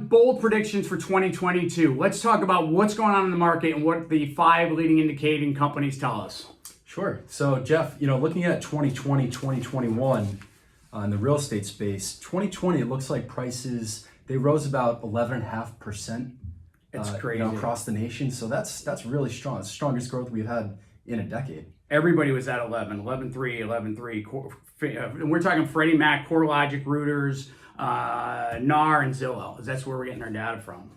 bold predictions for 2022. Let's talk about what's going on in the market and what the 5 leading indicating companies tell us. Sure. So Jeff, looking at 2020, 2021 in the real estate space, 2020, it looks like prices, they rose about 11.5%. It's crazy. Across the nation. So that's really strong. It's the strongest growth we've had in a decade. Everybody was at 11.3, 11.3. And we're talking Freddie Mac, CoreLogic, Reuters, NAR, and Zillow. That's where we're getting our data from.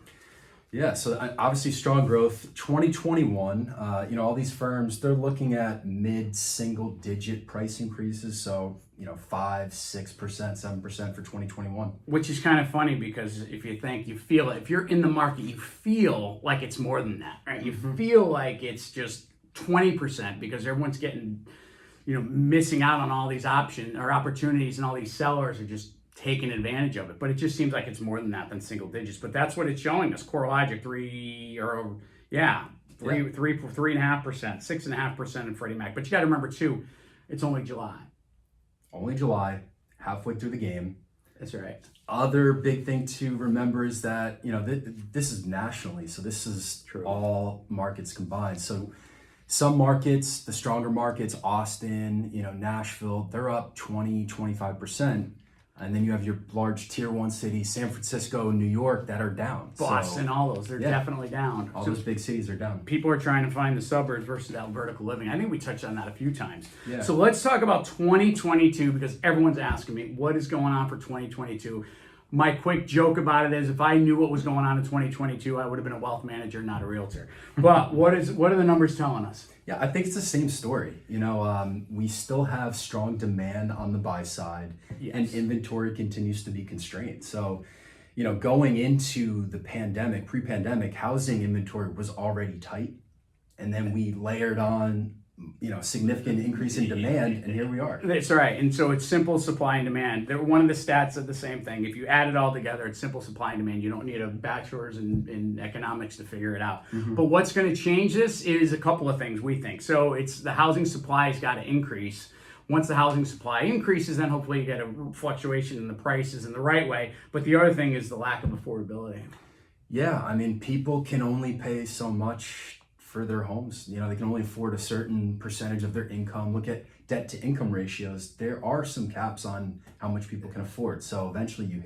Yeah, so obviously strong growth. 2021, all these firms, they're looking at mid-single digit price increases. So, 5, 6%, 7% for 2021. Which is kind of funny because if you feel it. If you're in the market, you feel like it's more than that, right? You feel like it's just 20% because everyone's getting, missing out on all these options or opportunities, and all these sellers are just taking advantage of it. But it just seems like it's more than that, than single digits. But that's what it's showing us. CoreLogic 3.5%, 6.5% in Freddie Mac. But you got to remember too, it's only July. Only July, halfway through the game. That's right. Other big thing to remember is that, this is nationally. So this is True. All markets combined. So some markets, the stronger markets, Austin, Nashville, they're up 20, 25%. And then you have your large tier 1 cities, San Francisco, New York, that are down. Boston, all those, they're definitely down. All those big cities are down. People are trying to find the suburbs versus that vertical living. I think we touched on that a few times. Yeah. So let's talk about 2022 because everyone's asking me what is going on for 2022. My quick joke about it is if I knew what was going on in 2022, I would have been a wealth manager, not a realtor. But what are the numbers telling us? Yeah, I think it's the same story. We still have strong demand on the buy side, and inventory continues to be constrained. So, going into the pandemic, pre-pandemic, housing inventory was already tight. And then we layered on, significant increase in demand, and here we are. That's right. And so it's simple supply and demand. One of the stats said the same thing. If you add it all together, it's simple supply and demand. You don't need a bachelor's in economics to figure it out. But what's going to change this is a couple of things, we think. So it's the housing supply has got to increase. Once the housing supply increases, then hopefully you get a fluctuation in the prices in the right way. But the other thing is the lack of affordability. Yeah, people can only pay so much for their homes. They can only afford a certain percentage of their income. Look at debt to income ratios. There are some caps on how much people can afford. So eventually you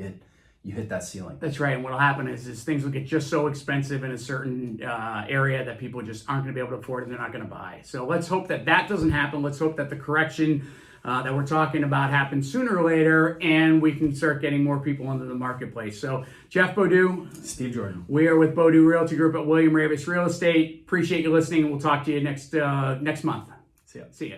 hit that ceiling. That's right. And what'll happen is things will get just so expensive in a certain area that people just aren't going to be able to afford it and they're not going to buy. So let's hope that doesn't happen. Let's hope that the correction that we're talking about happens sooner or later, and we can start getting more people into the marketplace. So Jeff Beaudue, Steve Jordan. We are with Beaudue Realty Group at William Raveis Real Estate. Appreciate you listening, and we'll talk to you next month. See ya. See ya.